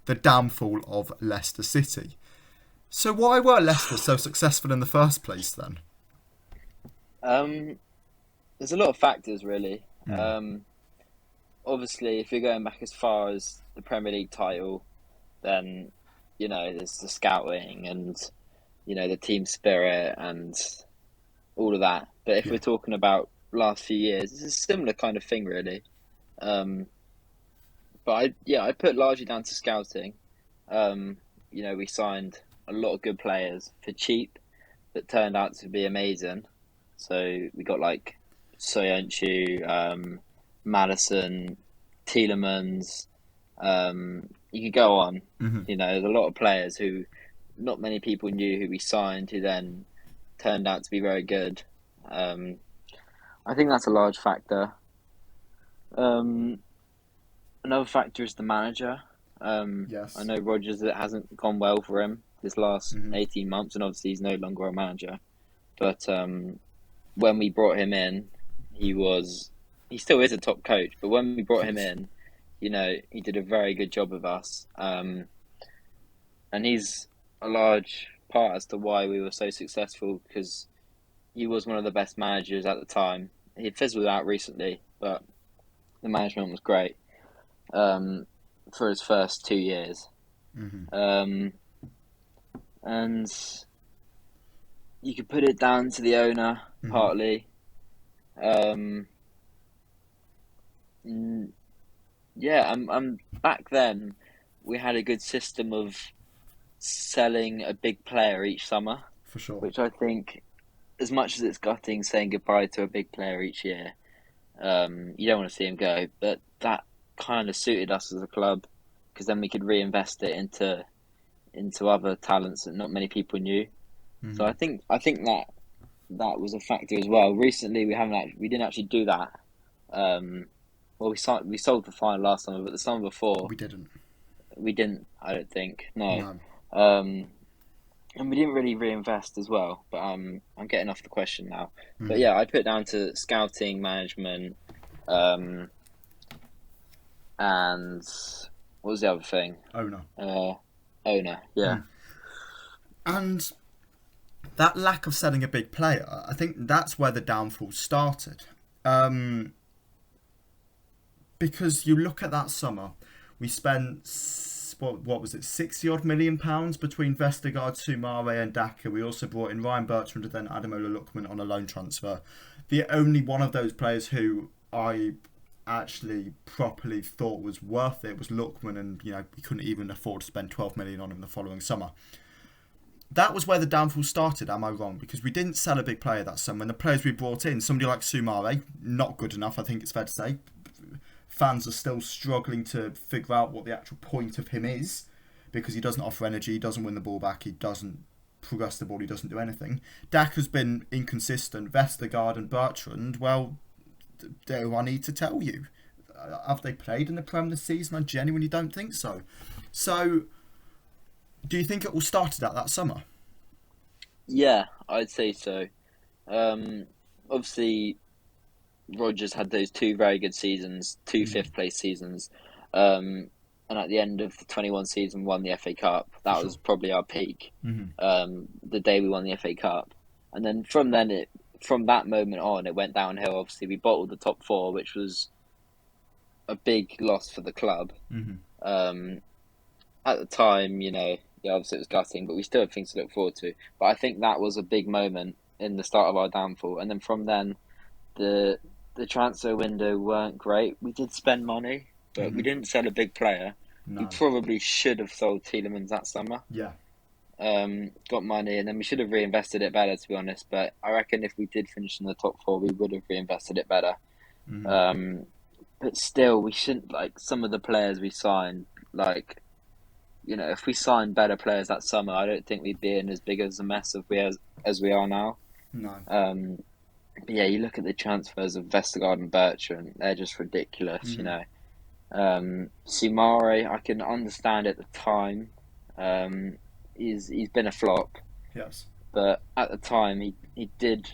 the downfall of Leicester City. So why were Leicester so successful in the first place then? There's a lot of factors, really. Mm. Obviously, if you're going back as far as the Premier League title, then, there's the scouting and, the team spirit and all of that. But if Yeah. we're talking about last few years, it's a similar kind of thing, really. Um, but I put largely down to scouting. We signed a lot of good players for cheap that turned out to be amazing. So we got like Soyuncu, Maddison, Tielemans. You could go on. Mm-hmm. There's a lot of players who not many people knew who we signed who then turned out to be very good. I think that's a large factor. Another factor is the manager. I Yes. know Rodgers, it hasn't gone well for him this last Mm-hmm. 18 months, and obviously he's no longer a manager. But when we brought him in, he still is a top coach, but when we brought him Yes. in, he did a very good job of us. And he's a large part as to why we were so successful, because he was one of the best managers at the time. He fizzled out recently, but the management was great for his first 2 years. Mm-hmm. And you could put it down to the owner, Mm-hmm. partly. Um, yeah, back then we had a good system of selling a big player each summer, For sure. which I think, as much as it's gutting saying goodbye to a big player each year, you don't want to see him go, but that kind of suited us as a club, because then we could reinvest it into other talents that not many people knew. So Mm-hmm. I think that was a factor as well. Recently, we didn't actually do that. Well, we sold the final last summer, but the summer before We didn't. we didn't. I don't think, no. No. Um, and we didn't really reinvest as well. But I'm getting off the question now. But Mm-hmm. yeah, I put it down to scouting, management, um, and what was the other thing? Owner. Owner. Yeah. Mm. And that lack of selling a big player, I think that's where the downfall started. Because you look at that summer, we spent what was it, 60 odd million pounds between Vestergaard, Soumare, and Daka. We also brought in Ryan Bertrand and then Ademola Lookman on a loan transfer. The only one of those players who I actually properly thought was worth it was Lookman, and we couldn't even afford to spend 12 million on him the following summer. That was where the downfall started, am I wrong? Because we didn't sell a big player that summer, and the players we brought in, somebody like Soumare, not good enough, I think it's fair to say. Fans are still struggling to figure out what the actual point of him is, because he doesn't offer energy, he doesn't win the ball back, he doesn't progress the ball, he doesn't do anything. Dak has been inconsistent. Vestergaard and Bertrand, well, do I need to tell you? Have they played in the Prem this season? I genuinely don't think so. So, do you think it all started at that summer? Yeah, I'd say so. Obviously, Rodgers had those two very good seasons, two Mm, fifth place seasons, and at the end of the 21 season, won the FA Cup. for That sure. was probably our peak. Mm-hmm. The day we won the FA Cup, and then from that moment on, it went downhill. Obviously, we bottled the top four, which was a big loss for the club. Mm-hmm. Um, at the time, yeah, obviously it was gutting, but we still had things to look forward to. But I think that was a big moment in the start of our downfall, and then from then, the the transfer window weren't great. We did spend money, but we Mm-hmm. didn't sell a big player. We No. probably should have sold Tielemans that summer. Yeah. Got money, and then we should have reinvested it better, to be honest. But I reckon if we did finish in the top four, we would have reinvested it better. Mm-hmm. Um, but still, we shouldn't, like, some of the players we signed. Like, if we signed better players that summer, I don't think we'd be in as big as a mess as we are now. No. But yeah, you look at the transfers of Vestergaard and Bertrand; they're just ridiculous. Mm-hmm. Soumare, I can understand at the time. He's been a flop, Yes. but at the time he did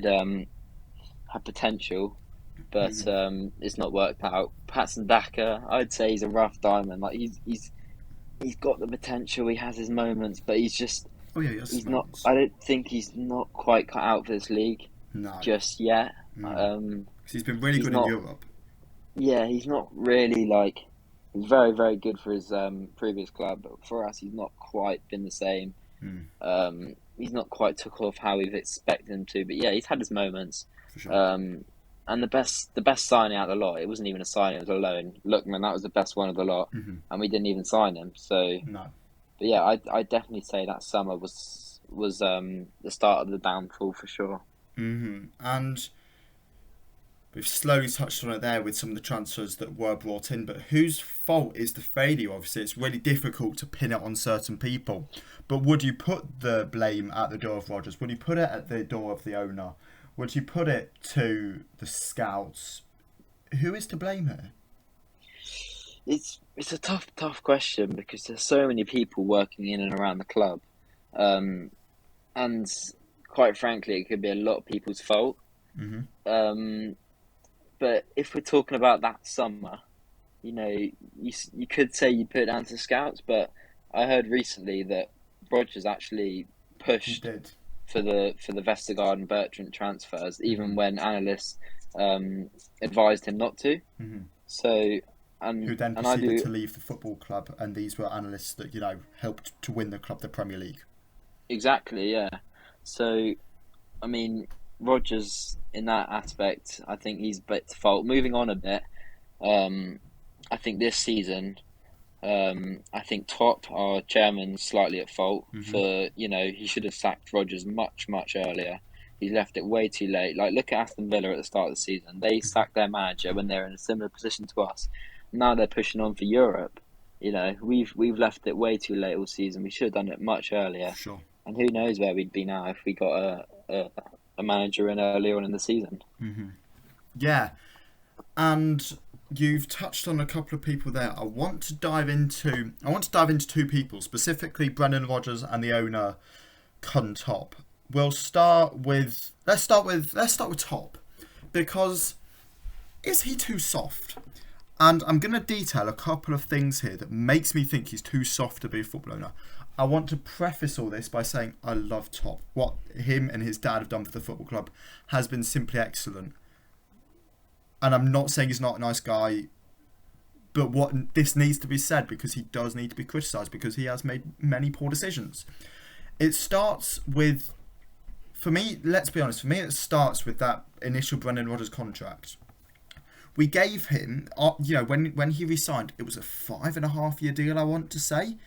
have potential, but Mm-hmm. it's not worked out. Patson Daka, I'd say he's a rough diamond. Like he's he's got the potential. He has his moments, but Oh yeah, yes, he's not. I don't think he's not quite cut out for this league no. just yet. He's been really He's good not. in Europe. Yeah, he's not really like. He's very, very good for his previous club, but for us, he's not quite been the same. He's not quite took off how we've expected him to. But yeah, he's had his moments. For sure. And the best signing out of the lot, it wasn't even a signing, it was a loan. Lookman, that was the best one of the lot, and we didn't even sign him. So, No. but yeah, I definitely say that summer was the start of the downfall for sure. And we've slowly touched on it there with some of the transfers that were brought in, but whose fault is the failure? Obviously, it's really difficult to pin it on certain people. But would you put the blame at the door of Rodgers? Would you put it at the door of the owner? Would you put it to the scouts? Who is to blame here? It's a tough question because there's so many people working in and around the club, and quite frankly, it could be a lot of people's fault. But if we're talking about that summer, you could say you put it down to scouts, but I heard recently that Rodgers actually pushed for the Vestergaard and Bertrand transfers, even when analysts advised him not to. So, who then proceeded to leave the football club, and these were analysts that helped to win the club the Premier League. Exactly, yeah. So, I mean, Rodgers in that aspect, I think he's a bit to fault. Moving on a bit, I think this season, I think Top, our chairman, slightly at fault for, he should have sacked Rodgers much, much earlier. He's left it way too late. Like, look at Aston Villa at the start of the season. They sacked their manager when they're in a similar position to us. Now they're pushing on for Europe. We've left it way too late all season. We should have done it much earlier. Sure. And who knows where we'd be now if we got a manager in earlier on in the season. Yeah, and you've touched on a couple of people there. I want to dive into two people, specifically Brendan Rodgers and the owner Top. Let's start with Top, because is he too soft? And I'm going to detail a couple of things here that makes me think he's too soft to be a football owner. I want to preface all this by saying I love Top. What him and his dad have done for the football club has been simply excellent. And I'm not saying he's not a nice guy, but this needs to be said because he does need to be criticised because he has made many poor decisions. It starts with, for me, let's be honest, it starts with that initial Brendan Rodgers contract. We gave him, when he resigned, it was a 5.5 year deal, I want to say.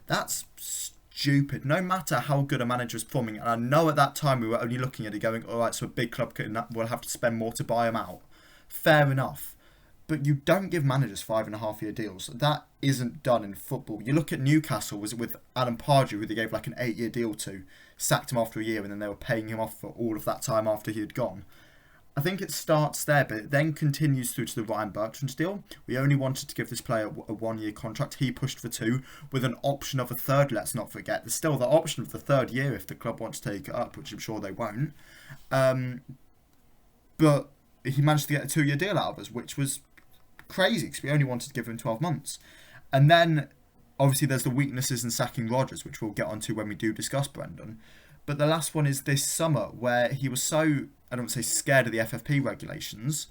That's stupid. No matter how good a manager is performing, and I know at that time we were only looking at it going, all right, so a big club will have to spend more to buy him out. Fair enough. But you don't give managers 5.5 year deals. That isn't done in football. You look at Newcastle, was it with Adam Pardew, who they gave like an 8 year deal to, sacked him after a year, and then they were paying him off for all of that time after he had gone. I think it starts there, but it then continues through to the Ryan Bertrand deal. We only wanted to give this player a 1 year contract. He pushed for 2 with an option of a third, let's not forget. There's still the option of the third year if the club wants to take it up, which I'm sure they won't. But he managed to get a 2 year deal out of us, which was crazy because we only wanted to give him 12 months. And then, obviously, there's the weaknesses in sacking Rodgers, which we'll get onto when we do discuss Brendan. But the last one is this summer, where he was so, I don't want to say scared of the FFP regulations,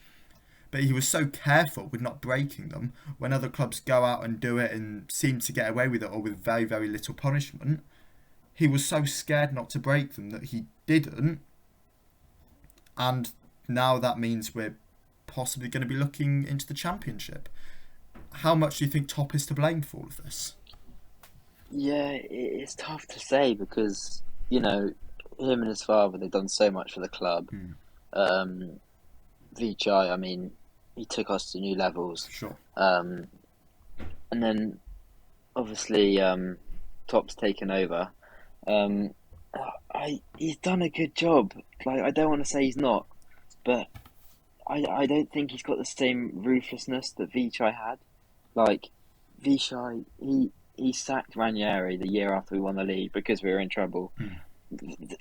but he was so careful with not breaking them when other clubs go out and do it and seem to get away with it or with very, very little punishment. He was so scared not to break them that he didn't. And now that means we're possibly going to be looking into the Championship. How much do you think Top is to blame for all of this? Yeah, it's tough to say because, him and his father, they've done so much for the club. Vichai, I mean, he took us to new levels. Sure. And then, obviously, Top's taken over. He's done a good job. Like, I don't want to say he's not, but I don't think he's got the same ruthlessness that Vichai had. Like, Vichai, he sacked Ranieri the year after we won the league because we were in trouble.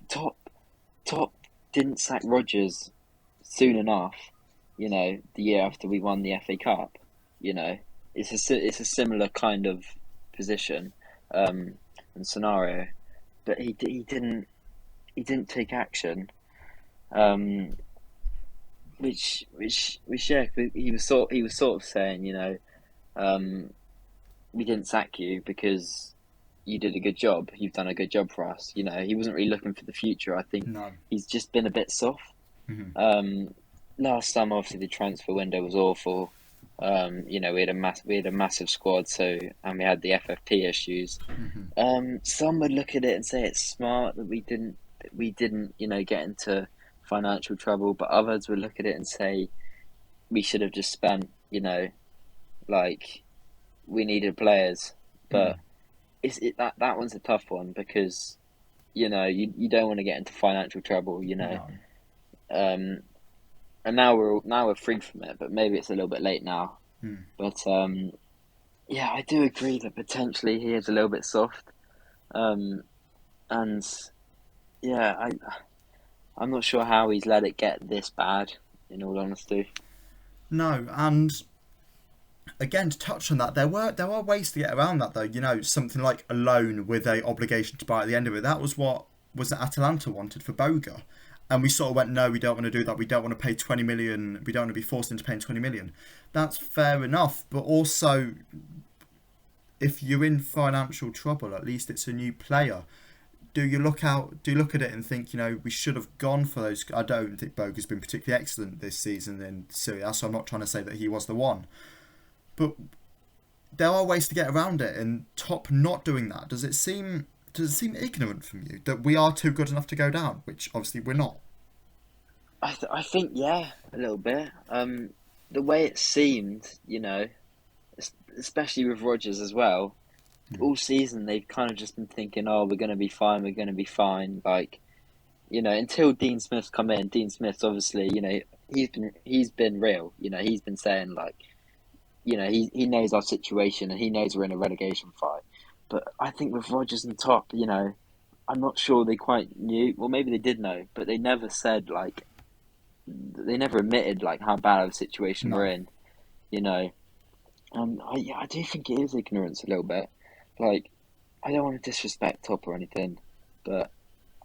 Top didn't sack Rodgers soon enough, the year after we won the FA Cup. It's a similar kind of position. and scenario, but he didn't take action. Um, which yeah, he was sort of saying, um, we didn't sack you because you did a good job. You've done a good job for us. He wasn't really looking for the future. I think No. he's just been a bit soft. Hmm. Um, Last summer, obviously, the transfer window was awful. We had a massive squad, and we had the FFP issues. Hmm. Some would look at it and say it's smart that we didn't, get into financial trouble, but others would look at it and say we should have just spent, like we needed players. But Mm. that one's a tough one because you don't want to get into financial trouble, No. um, and now we're free from it, but maybe it's a little bit late now. Mm. But yeah, I do agree that potentially he is a little bit soft, um, and yeah, I'm not sure how he's let it get this bad. In all honesty, No, and again to touch on that, there are ways to get around that though. Something like a loan with a obligation to buy at the end of it. That was what was it Atalanta wanted for Boga, and we sort of went, no, we don't want to do that. We don't want to pay 20 million. We don't want to be forced into paying 20 million. That's fair enough, but also if you're in financial trouble, at least it's a new player. Do you look at it and think, we should have gone for those? I don't think Boga's been particularly excellent this season in Serie A, so I'm not trying to say that he was the one. But there are ways to get around it, and Top not doing that, does it seem ignorant from you that we are too good enough to go down, which obviously we're not? I think yeah, a little bit. The way it seemed, especially with Rodgers as well, Mm. all season they've kind of just been thinking, oh, we're going to be fine, we're going to be fine. Like, until Dean Smith's come in. Dean Smith's obviously, he's been real. He's been saying like, he knows our situation and he knows we're in a relegation fight. But I think with Rodgers and Top, I'm not sure they quite knew. Well, maybe they did know, but they never said like they never admitted like how bad of a situation we're No. in. You know, I do think it is ignorance a little bit. Like, I don't want to disrespect Top or anything, but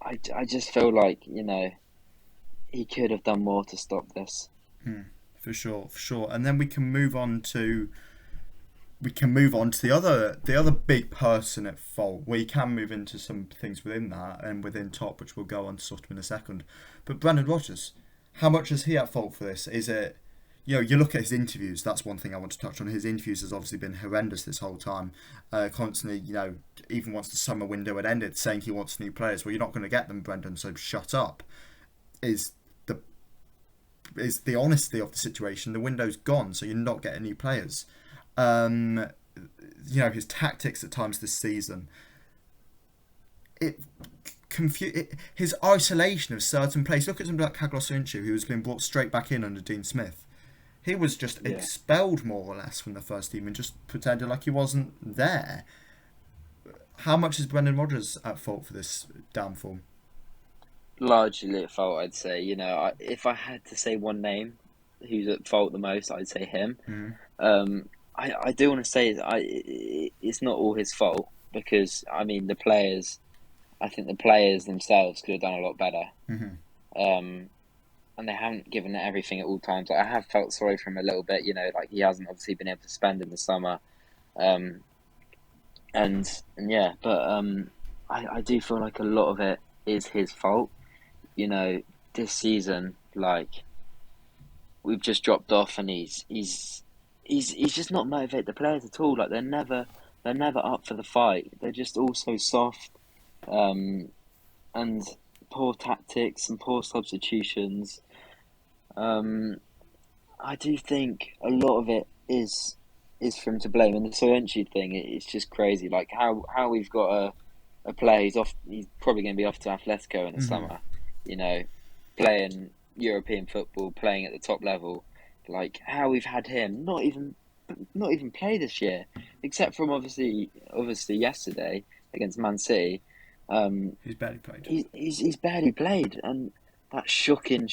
I just feel like he could have done more to stop this. Mm. For sure, for sure. And then we can move on to the other big person at fault. We can move into some things within that and within Top, which we'll go on to sort of in a second. But Brendan Rodgers, how much is he at fault for this? Is it, you look at his interviews. That's one thing I want to touch on. His interviews has obviously been horrendous this whole time. Constantly, even once the summer window had ended, saying he wants new players. Well, you're not going to get them, Brendan. So shut up. Is the is the honesty of the situation. The window's gone, so you're not getting new players. Um, his tactics at times this season. It his isolation of certain players. Look at somebody like Kaglosunchu, who has been brought straight back in under Dean Smith. He was just Yeah, expelled more or less from the first team and just pretended like he wasn't there. How much is Brendan Rodgers at fault for this downfall? largely at fault, I'd say. If I had to say one name who's at fault the most, I'd say him. Mm-hmm. I do want to say that it's not all his fault because I mean the players. I think the players themselves could have done a lot better. Mm-hmm. Um, and they haven't given it everything at all times. Like, I have felt sorry for him a little bit. Like he hasn't obviously been able to spend in the summer. Um, and yeah, but I do feel like a lot of it is his fault. This season, like we've just dropped off, and he's just not motivated the players at all. Like they're never up for the fight. They're just all so soft, um, and poor tactics and poor substitutions. Um, I do think a lot of it is for him to blame. And the Soyuncu thing, it's just crazy. Like how we've got a player who's off. He's probably going to be off to Atletico in the Mm-hmm. summer. You know, playing European football, playing at the top level. Like how we've had him not even play this year, except from obviously yesterday against Man City. Um, He's barely played. he's barely played, and that's shocking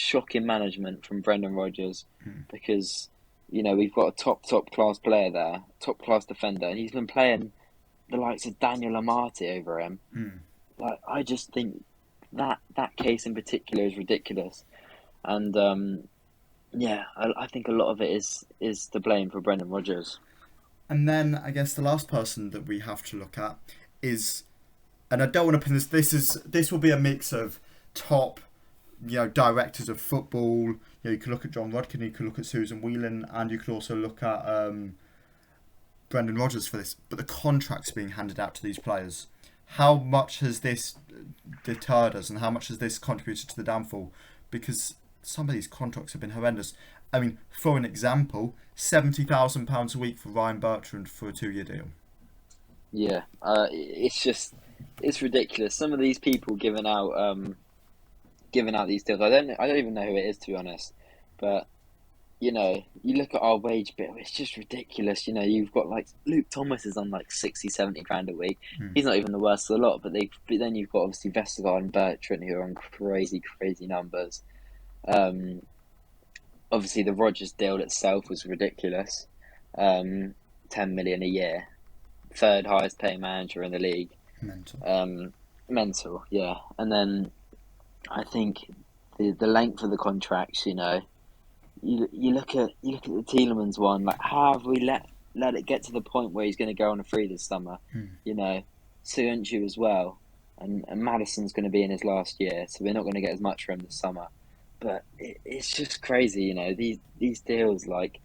management from Brendan Rodgers, Mm. because we've got a top class player there, top class defender, and he's been playing the likes of Daniel Amati over him. Like, I just think that case in particular is ridiculous, and I think a lot of it is to blame for Brendan Rodgers. And then I guess the last person that we have to look at is, and I don't want to pin this will be a mix of top, directors of football. You could look at John Rodkin, you could look at Susan Whelan, and you could also look at Brendan Rodgers for this. But the contracts being handed out to these players, how much has this deterred us, and how much has this contributed to the downfall? Because some of these contracts have been horrendous. I mean, for an example, £70,000 a week for Ryan Bertrand for a 2-year deal. Yeah, it's ridiculous. Some of these people giving out these deals. I don't even know who it is, to be honest. But you look at our wage bill. It's just ridiculous. You've got like Luke Thomas is on like 60-70 grand a week. He's not even the worst of the lot. But then you've got obviously Vestergaard and Bertrand who are on crazy numbers. Obviously the Rodgers deal itself was ridiculous. 10 million a year, third highest paying manager in the league. Mental, yeah. And then I think the length of the contracts, you look at the Tielemans one. Like, how have we let it get to the point where he's going to go on a free this summer? Soyuncu as well, and Maddison's going to be in his last year, so we're not going to get as much from him this summer. But it's just crazy, these deals. Like,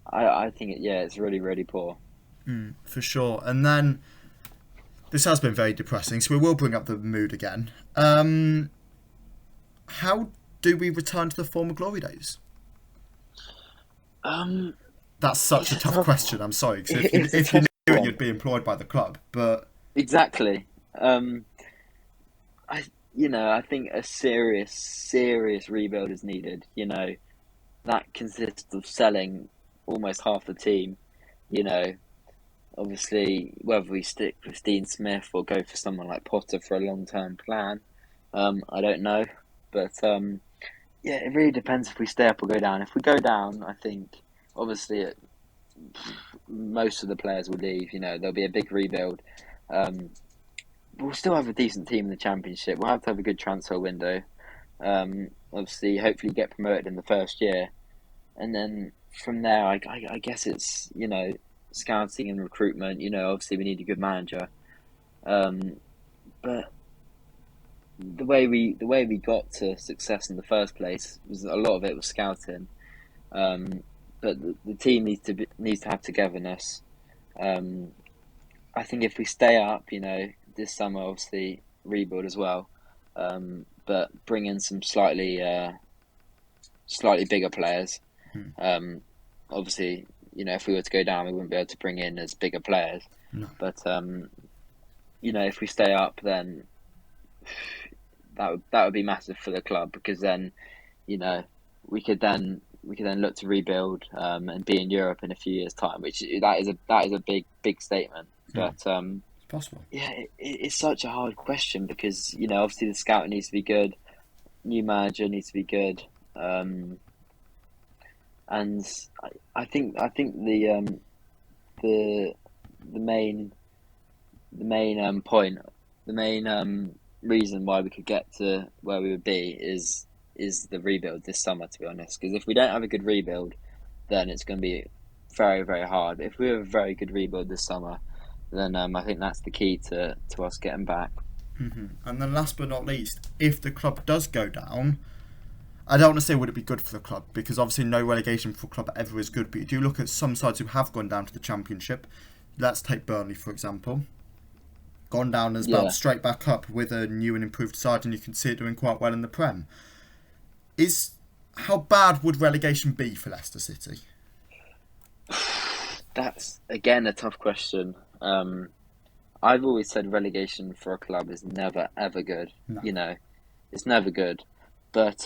I think it's really, really poor. For sure. And then this has been very depressing, so we will bring up the mood again. How do we return to the former glory days? That's such a tough question. I'm sorry, because if you knew it, you'd be employed by the club. But exactly. I think a serious rebuild is needed. That consists of selling almost half the team. Obviously, whether we stick with Dean Smith or go for someone like Potter for a long-term plan, I don't know. But it really depends if we stay up or go down. If we go down, I think obviously most of the players will leave. There'll be a big rebuild. We'll still have a decent team in the Championship. We'll have to have a good transfer window. Obviously, hopefully get promoted in the first year. And then from there, I guess it's, scouting and recruitment. Obviously we need a good manager. But the way we got to success in the first place was a lot of it was scouting. But the team needs to have togetherness. I think if we stay up, this summer, obviously rebuild as well, but bring in some slightly bigger players. Obviously, if we were to go down, we wouldn't be able to bring in as bigger players. No. But if we stay up, then that would be massive for the club, because then, we could then look to rebuild and be in Europe in a few years' time. Which that is a big statement. But possible. Yeah, it's such a hard question because obviously the scouting needs to be good, new manager needs to be good, and I think the main point, the main reason why we could get to where we would be is the rebuild this summer. To be honest, because if we don't have a good rebuild, then it's going to be very, very hard. If we have a very good rebuild this summer, then I think that's the key to us getting back. And then last but not least, if the club does go down, I don't want to say would it be good for the club, because obviously no relegation for a club ever is good, but you do look at some sides who have gone down to the Championship. Let's take Burnley, for example. Gone down as well, straight back up with a new and improved side, and you can see it doing quite well in the Prem. How bad would relegation be for Leicester City? That's, again, a tough question. I've always said relegation for a club is never, ever good. No. It's never good. But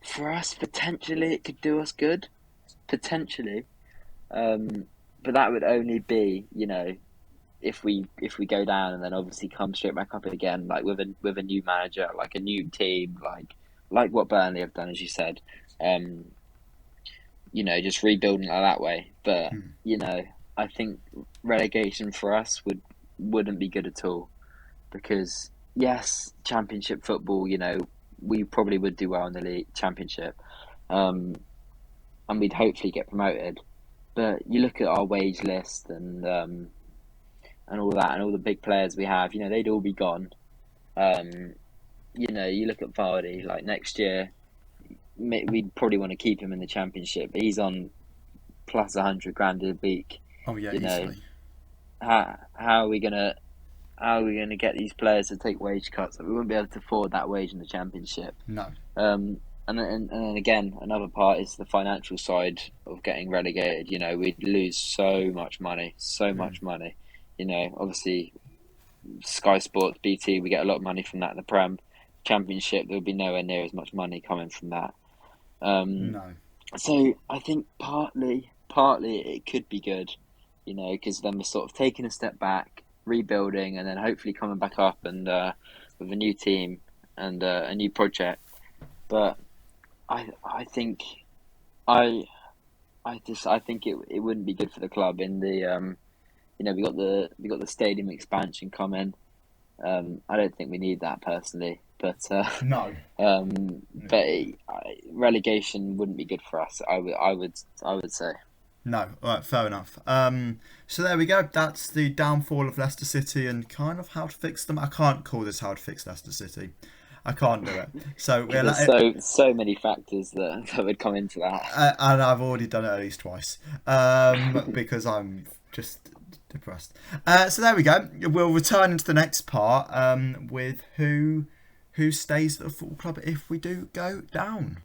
for us, potentially, it could do us good. Potentially. But that would only be, if we go down and then obviously come straight back up again, like with a new manager, like a new team, like what Burnley have done, as you said. Just rebuilding that way. But I think relegation for us wouldn't be good at all because yes, Championship football, we probably would do well in the league Championship, um, and we'd hopefully get promoted. But you look at our wage list and all that, and all the big players we have, they'd all be gone. Um, you look at Vardy, like next year, we'd probably want to keep him in the Championship. But he's on plus 100 grand a week. Oh yeah, You know, easily. how are we gonna get these players to take wage cuts? Like, we wouldn't be able to afford that wage in the Championship. No. And then again, another part is the financial side of getting relegated. We'd lose so much money, so Mm. much money. Obviously, Sky Sports, BT, we get a lot of money from that in the Prem. Championship, there would be nowhere near as much money coming from that. Um, No. so I think partly it could be good, because then we're sort of taking a step back, rebuilding, and then hopefully coming back up and with a new team and a new project. But I think I I think it wouldn't be good for the club in the we got the stadium expansion coming. I don't think we need that personally, No. relegation wouldn't be good for us. I would say. No. All right. Fair enough. So there we go. That's the downfall of Leicester City and kind of how to fix them. I can't call this how to fix Leicester City. I can't do it. So Because there's so many factors that would come into that. and I've already done it at least twice. Because I'm just depressed. So there we go. We'll return into the next part with who stays at the football club if we do go down.